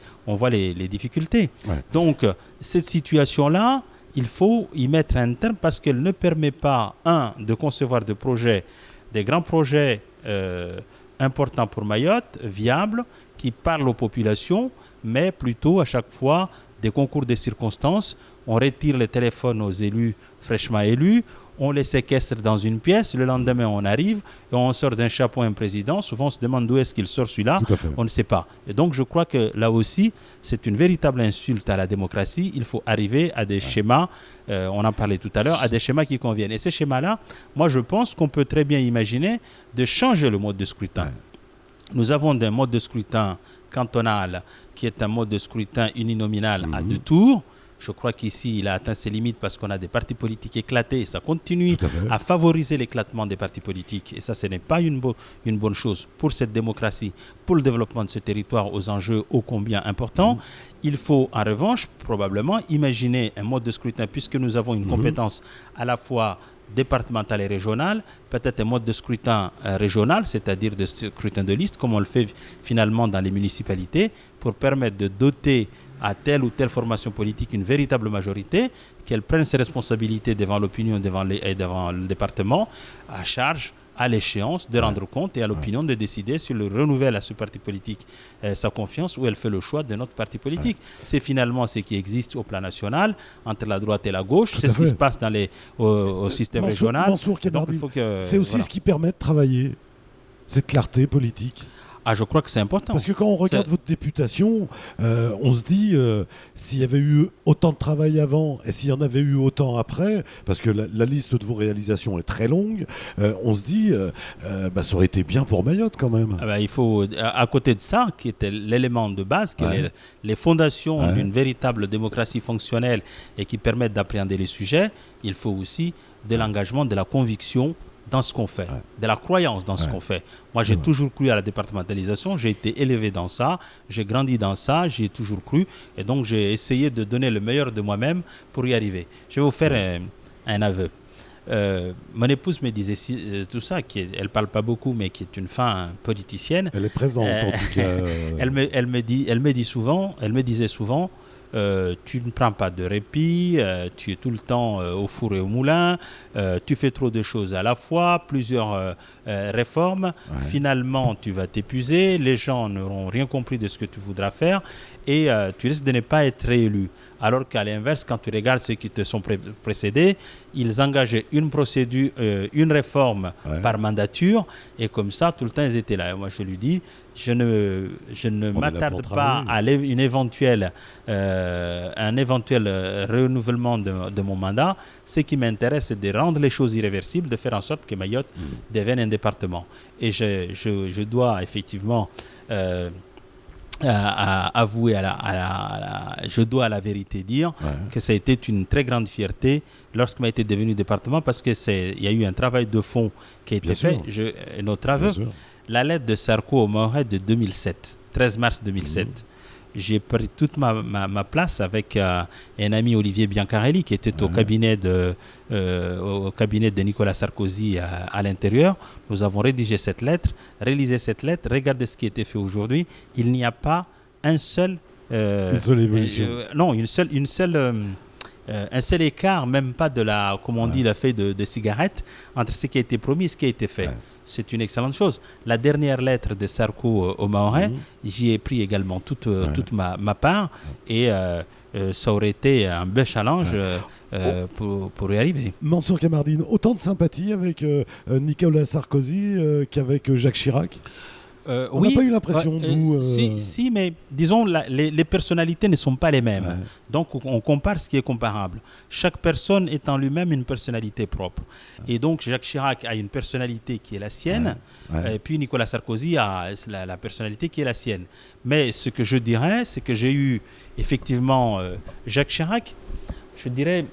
Speaker 3: difficultés. Donc, cette situation-là, il faut y mettre un terme, parce qu'elle ne permet pas, de concevoir des grands projets importants pour Mayotte, viables, qui parlent aux populations, mais plutôt à chaque fois des concours de circonstances. On retire le téléphone aux élus fraîchement élus, on les séquestre dans une pièce, le lendemain on arrive et on sort d'un chapeau un président. Souvent on se demande d'où est-ce qu'il sort celui-là, on ne sait pas. Et donc je crois que là aussi c'est une véritable insulte à la démocratie. Il faut arriver à des schémas, on en parlait tout à l'heure, à des schémas qui conviennent. Et ces schémas-là, moi je pense qu'on peut très bien imaginer de changer le mode de scrutin. Nous avons un mode de scrutin cantonal qui est un mode de scrutin uninominal à 2 tours. Je crois qu'ici, il a atteint ses limites parce qu'on a des partis politiques éclatés et ça continue
Speaker 2: Tout à fait.
Speaker 3: à favoriser l'éclatement des partis politiques. Et ça, ce n'est pas une bonne chose pour cette démocratie, pour le développement de ce territoire aux enjeux ô combien importants. Il faut, en revanche, probablement imaginer un mode de scrutin, puisque nous avons une compétence à la fois départementale et régionale, peut-être un mode de scrutin régional, c'est-à-dire de scrutin de liste, comme on le fait finalement dans les municipalités, pour permettre de doter à telle ou telle formation politique une véritable majorité, qu'elle prenne ses responsabilités devant l'opinion et devant le département, à charge, à l'échéance, de rendre compte et à l'opinion de décider si elle renouvelle à ce parti politique sa confiance ou elle fait le choix de notre parti politique. C'est finalement ce qui existe au plan national, entre la droite et la gauche. C'est ce qui se passe dans au système régional.
Speaker 2: Mansour Kamardine, c'est aussi ce qui permet de travailler, cette clarté politique.
Speaker 3: Ah, je crois que c'est important.
Speaker 2: Parce que quand on regarde votre députation, on se dit, s'il y avait eu autant de travail avant et s'il y en avait eu autant après, parce que la liste de vos réalisations est très longue, on se dit, ça aurait été bien pour Mayotte quand même.
Speaker 3: Ah ben, il faut, à côté de ça, qui était l'élément de base, qui est les fondations d'une véritable démocratie fonctionnelle et qui permettent d'appréhender les sujets, il faut aussi de l'engagement, de la conviction dans ce qu'on fait, de la croyance dans ce qu'on fait. Moi, j'ai toujours cru à la départementalisation, j'ai été élevé dans ça, j'ai grandi dans ça, j'y ai toujours cru, et donc j'ai essayé de donner le meilleur de moi-même pour y arriver. Je vais vous faire un aveu. Mon épouse me disait tout ça, elle ne parle pas beaucoup, mais qui est une femme politicienne.
Speaker 2: Elle est présente en tout cas.
Speaker 3: Elle me disait souvent, tu ne prends pas de répit, tu es tout le temps au four et au moulin, tu fais trop de choses à la fois, plusieurs réformes, finalement tu vas t'épuiser, les gens n'auront rien compris de ce que tu voudras faire et tu risques de ne pas être réélu. Alors qu'à l'inverse, quand tu regardes ceux qui te sont précédés, ils engageaient une procédure, une réforme par mandature, et comme ça, tout le temps, ils étaient là. Et moi, je lui dis, je ne m'attarde pas à un éventuel renouvellement de mon mandat. Ce qui m'intéresse, c'est de rendre les choses irréversibles, de faire en sorte que Mayotte devienne un département. Et je dois effectivement... avouer je dois à la vérité dire que ça a été une très grande fierté lorsque m'a été devenu département parce que il y a eu un travail de fond qui a été fait. Notre aveu, la lettre de Sarko au Mahorais de 2007, 13 mars 2007. J'ai pris toute ma place avec un ami, Olivier Biancarelli, qui était au cabinet de Nicolas Sarkozy à l'intérieur. Nous avons rédigé cette lettre, réalisé cette lettre, regardez ce qui a été fait aujourd'hui. Il n'y a pas un seul
Speaker 2: évolution.
Speaker 3: Un seul écart, même pas de la, comme on dit, la feuille de cigarette, entre ce qui a été promis et ce qui a été fait. C'est une excellente chose. La dernière lettre de Sarko au Mahorais, j'y ai pris également toute ma part et ça aurait été un bel challenge pour y arriver.
Speaker 2: Mansour Kamardine, autant de sympathie avec Nicolas Sarkozy qu'avec Jacques Chirac. On n'a pas eu l'impression, nous...
Speaker 3: Si, mais disons, les personnalités ne sont pas les mêmes. Donc, on compare ce qui est comparable. Chaque personne est en lui-même une personnalité propre. Et donc, Jacques Chirac a une personnalité qui est la sienne, et puis Nicolas Sarkozy a la personnalité qui est la sienne. Mais ce que je dirais, c'est que j'ai eu, effectivement, Jacques Chirac, je dirais...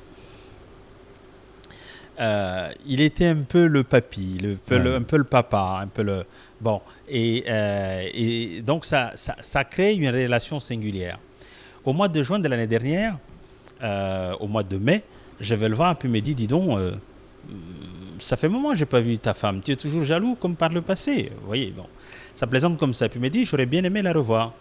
Speaker 3: il était un peu le papy, un peu le papa, un peu le... Bon, et donc ça crée une relation singulière. Au mois de juin de l'année dernière, au mois de mai, je vais le voir et puis il me dit, dis donc, ça fait un moment que je n'ai pas vu ta femme, tu es toujours jaloux comme par le passé. Vous voyez, bon, ça plaisante comme ça. Puis il me dit, j'aurais bien aimé la revoir.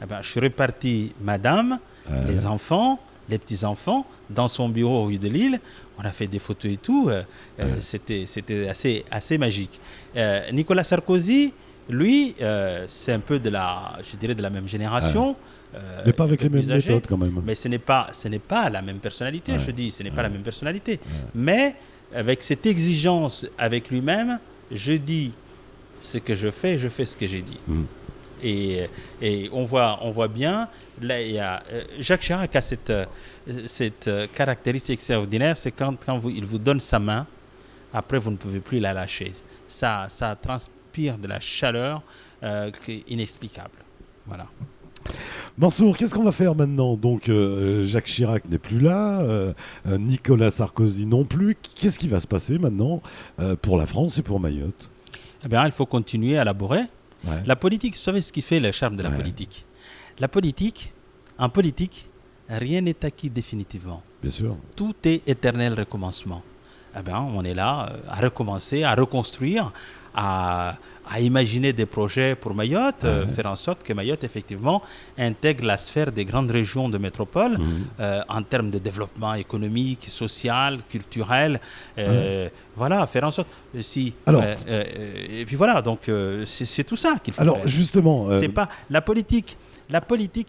Speaker 3: Eh ben, je suis reparti, madame, les enfants, les petits-enfants, dans son bureau rue de Lille. On a fait des photos et tout. C'était assez magique. Nicolas Sarkozy, lui, c'est un peu de la même génération.
Speaker 2: Mais pas avec les mêmes méthodes quand même.
Speaker 3: Mais ce n'est pas la même personnalité, je dis. Ce n'est pas la même personnalité. Mais avec cette exigence avec lui-même, je dis ce que je fais ce que j'ai dit. Et on voit bien, là, il y a, Jacques Chirac a cette caractéristique extraordinaire, c'est quand il vous donne sa main, après vous ne pouvez plus la lâcher. Ça transpire de la chaleur inexplicable. Voilà.
Speaker 2: Mansour, qu'est-ce qu'on va faire maintenant? Donc, Jacques Chirac n'est plus là, Nicolas Sarkozy non plus. Qu'est-ce qui va se passer maintenant pour la France et pour Mayotte?
Speaker 3: Eh bien, il faut continuer à élaborer.
Speaker 2: Ouais.
Speaker 3: La politique, vous savez ce qui fait le charme de la politique? La politique, en politique, rien n'est acquis définitivement.
Speaker 2: Bien sûr.
Speaker 3: Tout est éternel recommencement. Eh bien, on est là à recommencer, à reconstruire, à imaginer des projets pour Mayotte, faire en sorte que Mayotte, effectivement, intègre la sphère des grandes régions de métropole en termes de développement économique, social, culturel. Voilà, faire en sorte... et puis voilà, donc c'est tout ça qu'il faut faire.
Speaker 2: Alors, justement...
Speaker 3: C'est pas, la politique,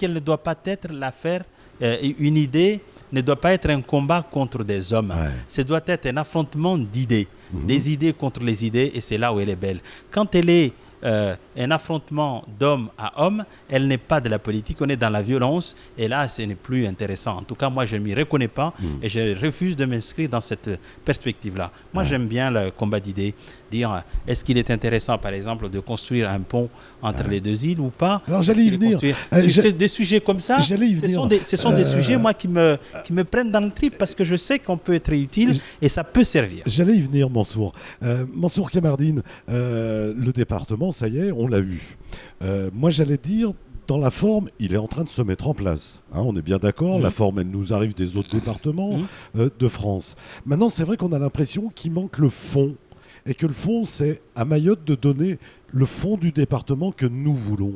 Speaker 3: elle ne doit pas être l'affaire, une idée ne doit pas être un combat contre des hommes. Ça doit être un affrontement d'idées. Des idées contre les idées, et c'est là où elle est belle. Quand elle est un affrontement d'homme à homme, elle n'est pas de la politique, on est dans la violence, et là, ce n'est plus intéressant. En tout cas, moi, je ne m'y reconnais pas, et je refuse de m'inscrire dans cette perspective-là. Moi, j'aime bien le combat d'idées, dire, est-ce qu'il est intéressant, par exemple, de construire un pont entre les deux îles ou pas?
Speaker 2: Alors, j'allais y venir.
Speaker 3: C'est des sujets comme ça, ce sont des sujets, moi, qui me prennent dans le trip, parce que je sais qu'on peut être utile, et ça peut servir.
Speaker 2: J'allais y venir, Mansour. Mansour Kamardine, le département, ça y est, on l'a eu. Moi, j'allais dire, dans la forme, il est en train de se mettre en place. Hein, on est bien d'accord, la forme, elle nous arrive des autres départements de France. Maintenant, c'est vrai qu'on a l'impression qu'il manque le fond. Et que le fond, c'est à Mayotte de donner le fond du département que nous voulons.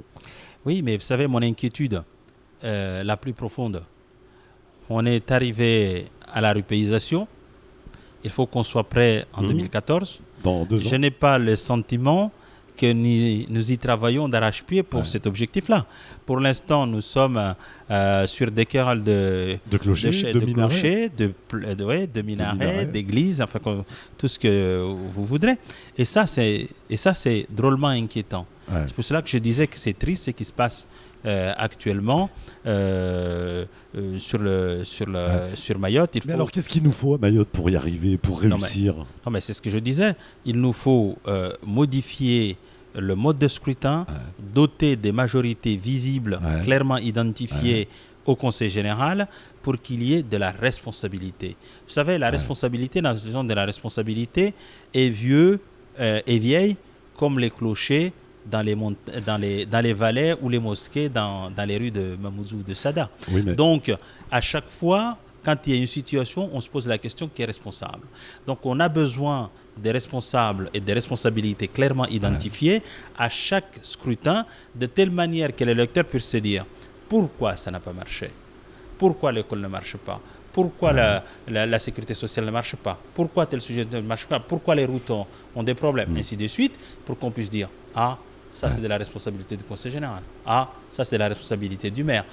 Speaker 3: Oui, mais vous savez, mon inquiétude la plus profonde, on est arrivé à la rupéisation. Il faut qu'on soit prêt en 2014.
Speaker 2: Dans 2 ans.
Speaker 3: Je n'ai pas le sentiment que nous y travaillons d'arrache-pied pour cet objectif-là. Pour l'instant, nous sommes sur des querelles de
Speaker 2: clochers,
Speaker 3: de minarets, d'églises, enfin tout ce que vous voudrez. Et ça, c'est drôlement inquiétant. C'est pour cela que je disais que c'est triste ce qui se passe actuellement sur Mayotte.
Speaker 2: Mais alors, qu'est-ce qu'il nous faut à Mayotte pour y arriver, pour réussir?
Speaker 3: Non, mais c'est ce que je disais. Il nous faut modifier le mode de scrutin, doter des majorités visibles, clairement identifiées au Conseil général, pour qu'il y ait de la responsabilité. Vous savez, la responsabilité, dans la situation de la responsabilité, est vieille comme les clochers dans les vallées ou les mosquées dans les rues de Mamoudzou de Sada. Oui, mais... Donc, à chaque fois, quand il y a une situation, on se pose la question qui est responsable. Donc, on a besoin des responsables et des responsabilités clairement identifiées à chaque scrutin, de telle manière que l'électeur puisse se dire pourquoi ça n'a pas marché, pourquoi l'école ne marche pas, pourquoi la sécurité sociale ne marche pas, pourquoi tel sujet ne marche pas, pourquoi les routes ont des problèmes, ainsi de suite, pour qu'on puisse dire ça c'est de la responsabilité du Conseil général, ça c'est de la responsabilité du maire,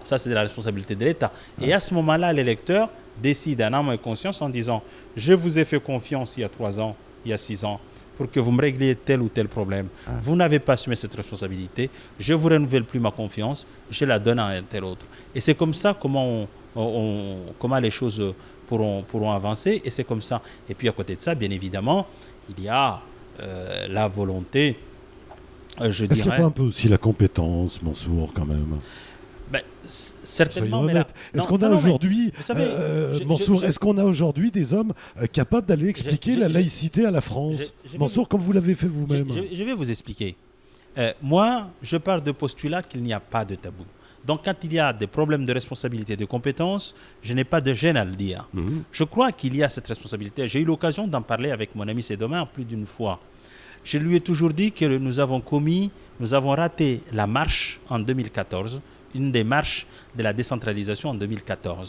Speaker 3: ça c'est de la responsabilité de l'État. Et à ce moment-là, l'électeur décide en âme et conscience en disant je vous ai fait confiance il y a 3 ans, il y a 6 ans, pour que vous me régliez tel ou tel problème. Vous n'avez pas assumé cette responsabilité, je ne vous renouvelle plus ma confiance, je la donne à un tel autre. Et c'est comme ça comment les choses pourront avancer, et c'est comme ça. Et puis à côté de ça, bien évidemment, il y a la volonté,
Speaker 2: Est-ce qu'il n'y a pas un peu aussi la compétence, Mansour, quand même?
Speaker 3: Certainement.
Speaker 2: Est-ce qu'on a aujourd'hui, Mansour, est-ce qu'on a aujourd'hui des hommes capables d'aller expliquer la laïcité à la France? Mansour, comme vous l'avez fait vous-même.
Speaker 3: Je vais vous expliquer. Moi, je pars de postulat qu'il n'y a pas de tabou. Donc, quand il y a des problèmes de responsabilité, de compétence, je n'ai pas de gêne à le dire. Je crois qu'il y a cette responsabilité. J'ai eu l'occasion d'en parler avec mon ami Sédomain plus d'une fois. Je lui ai toujours dit que nous avons raté la marche en 2014, une des marches de la décentralisation en 2004,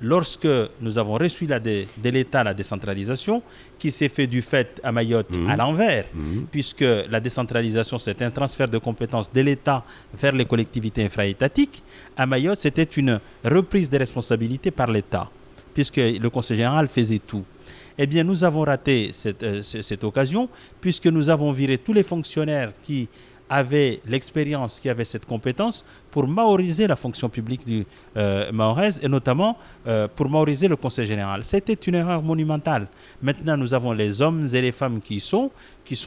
Speaker 3: lorsque nous avons reçu de l'État la décentralisation, qui s'est fait du fait à Mayotte à l'envers, puisque la décentralisation, c'est un transfert de compétences de l'État vers les collectivités infra-étatiques. À Mayotte, c'était une reprise des responsabilités par l'État, puisque le Conseil général faisait tout. Eh bien, nous avons raté cette occasion, puisque nous avons viré tous les fonctionnaires qui avait l'expérience, qui avait cette compétence pour maoriser la fonction publique du mahoraise et notamment pour maoriser le Conseil général. C'était une erreur monumentale. Maintenant, nous avons les hommes et les femmes qui sont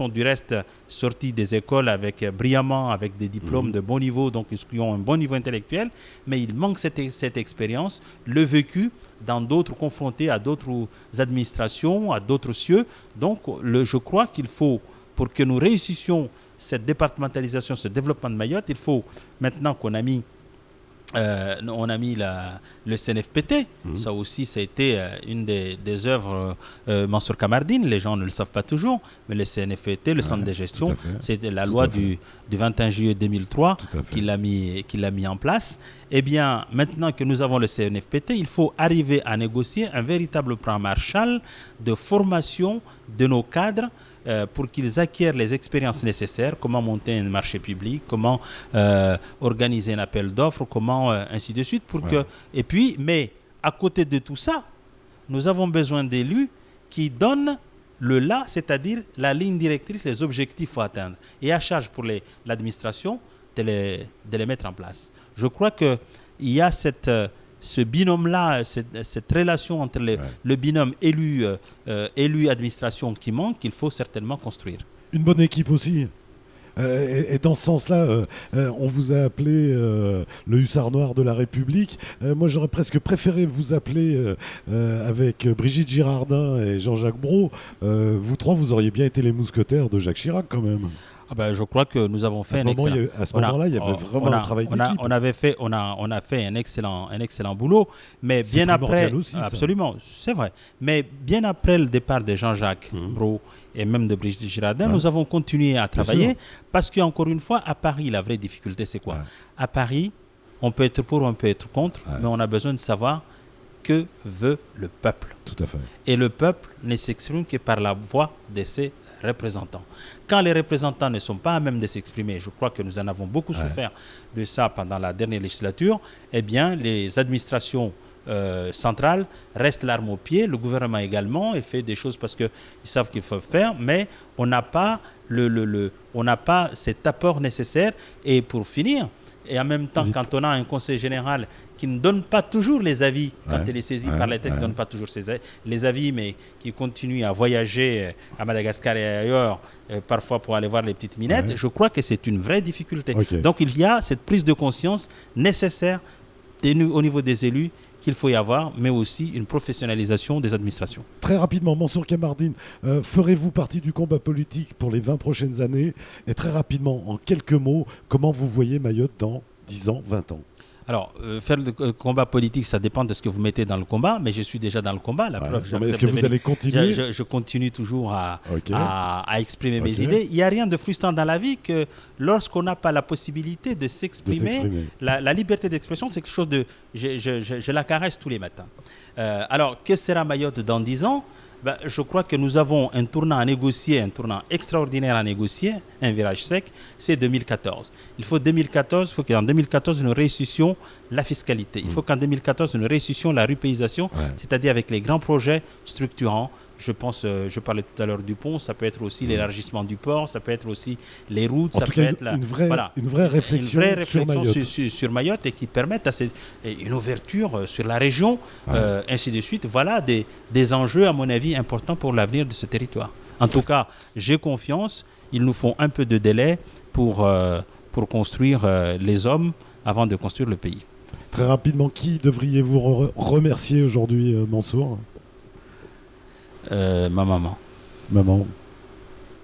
Speaker 3: du reste sortis des écoles brillamment, avec des diplômes de bon niveau, donc qui ont un bon niveau intellectuel, mais il manque cette expérience, le vécu dans d'autres, confrontés à d'autres administrations, à d'autres cieux. Donc, je crois qu'il faut, pour que nous réussissions cette départementalisation, ce développement de Mayotte, il faut, maintenant qu'on a mis le CNFPT, ça aussi, ça a été une des œuvres Mansour Kamardine, les gens ne le savent pas toujours, mais le CNFPT, le centre de gestion, c'était la loi du 21 juillet 2003 qu'il a mis en place. Eh bien, maintenant que nous avons le CNFPT, il faut arriver à négocier un véritable plan Marshall de formation de nos cadres pour qu'ils acquièrent les expériences nécessaires, comment monter un marché public, comment organiser un appel d'offres, comment ainsi de suite. Et puis, mais à côté de tout ça, nous avons besoin d'élus qui donnent le là, c'est-à-dire la ligne directrice, les objectifs à atteindre. Et à charge pour l'administration de les mettre en place. Je crois qu'il y a ce binôme-là, cette relation entre le binôme élu-administration qui manque, qu'il faut certainement construire.
Speaker 2: Une bonne équipe aussi. Et dans ce sens-là, on vous a appelé le hussard noir de la République. Moi, j'aurais presque préféré vous appeler avec Brigitte Girardin et Jean-Jacques Brault. Vous trois, vous auriez bien été les mousquetaires de Jacques Chirac quand même.
Speaker 3: Je crois que nous avons fait
Speaker 2: à ce moment-là, il y avait vraiment un travail d'équipe.
Speaker 3: On a fait un excellent boulot, mais bien après, aussi, absolument, c'est vrai. Mais bien après le départ de Jean-Jacques Brault et même de Brigitte Girardin, nous avons continué à travailler parce qu'encore une fois, à Paris, la vraie difficulté, c'est quoi ? À Paris, on peut être pour, on peut être contre, mais on a besoin de savoir que veut le peuple.
Speaker 2: Tout à fait.
Speaker 3: Et le peuple ne s'exprime que par la voix de ses représentants. Quand les représentants ne sont pas à même de s'exprimer, je crois que nous en avons beaucoup souffert de ça pendant la dernière législature, eh bien, les administrations centrales restent l'arme au pied, le gouvernement également, et fait des choses parce qu'ils savent qu'il faut faire, mais on n'a pas, on n'a pas cet apport nécessaire. Et pour finir, et en même temps, quand on a un conseil général qui ne donne pas toujours les avis, quand il est saisi par l'État, qui ne donne pas toujours les avis, mais qui continue à voyager à Madagascar et ailleurs, parfois pour aller voir les petites minettes, je crois que c'est une vraie difficulté. Donc il y a cette prise de conscience nécessaire au niveau des élus qu'il faut y avoir, mais aussi une professionnalisation des administrations.
Speaker 2: Très rapidement, Mansour Kamardine, ferez-vous partie du combat politique pour les 20 prochaines années ? Et très rapidement, en quelques mots, comment vous voyez Mayotte dans 10 ans, 20 ans ?
Speaker 3: Alors, faire le combat politique, ça dépend de ce que vous mettez dans le combat, mais je suis déjà dans le combat. La preuve,
Speaker 2: est-ce que vous allez continuer ?
Speaker 3: Je continue toujours à exprimer mes idées. Il n'y a rien de frustrant dans la vie que lorsqu'on n'a pas la possibilité de s'exprimer. La liberté d'expression, c'est quelque chose de... Je la caresse tous les matins. Alors, que sera Mayotte dans 10 ans ? Je crois que nous avons un tournant à négocier, un tournant extraordinaire à négocier, un virage sec, c'est 2014. Il faut qu'en 2014, nous réussissions la fiscalité. Il faut qu'en 2014, nous réussissions la rupaisation, c'est-à-dire avec les grands projets structurants. Je parlais tout à l'heure du pont, ça peut être aussi l'élargissement du port, ça peut être aussi les routes, ça peut être
Speaker 2: une vraie réflexion
Speaker 3: sur Mayotte et qui permette une ouverture sur la région, ainsi de suite. Voilà des enjeux, à mon avis, importants pour l'avenir de ce territoire. En tout cas, j'ai confiance. Il nous faut un peu de délai pour construire les hommes avant de construire le pays.
Speaker 2: Très rapidement, qui devriez-vous remercier aujourd'hui, Mansour ?
Speaker 3: Ma maman.
Speaker 2: Maman.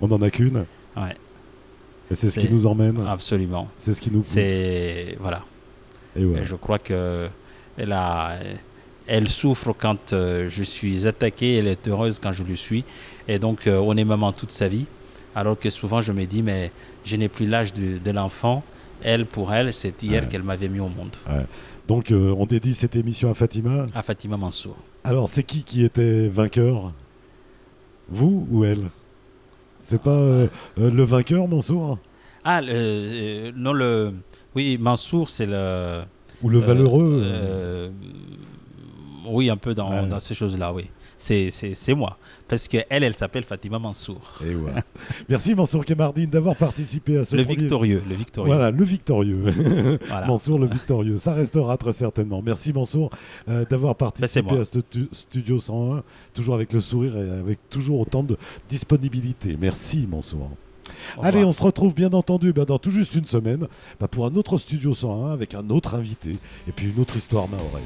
Speaker 2: On n'en a qu'une.
Speaker 3: Ouais.
Speaker 2: Et c'est ce qui nous emmène.
Speaker 3: Absolument.
Speaker 2: C'est ce qui nous pousse.
Speaker 3: Voilà.
Speaker 2: Et
Speaker 3: je crois que elle souffre quand je suis attaqué, elle est heureuse quand je le suis. Et donc, on est maman toute sa vie. Alors que souvent, je me dis, mais je n'ai plus l'âge de l'enfant. Pour elle, c'est hier qu'elle m'avait mis au monde. Ouais.
Speaker 2: Donc, on dédie cette émission à Fatima ?
Speaker 3: À Fatima Mansour.
Speaker 2: Alors, c'est qui était vainqueur ? Vous ou elle ? C'est pas le vainqueur, Mansour ?
Speaker 3: Non, oui, Mansour, c'est le...
Speaker 2: Ou le valeureux
Speaker 3: oui, un peu dans ces choses-là, oui. c'est moi. Parce qu'elle s'appelle Fatima Mansour.
Speaker 2: Et voilà. Merci Mansour Kamardine d'avoir participé à ce
Speaker 3: Le
Speaker 2: premier...
Speaker 3: victorieux.
Speaker 2: Voilà, le victorieux.
Speaker 3: Voilà.
Speaker 2: Mansour le victorieux. Ça restera très certainement. Merci Mansour d'avoir participé à ce Studio 101, toujours avec le sourire et avec toujours autant de disponibilité. Merci Mansour. Allez, on se retrouve bien entendu dans tout juste une semaine pour un autre Studio 101 avec un autre invité et puis une autre histoire mahoraise.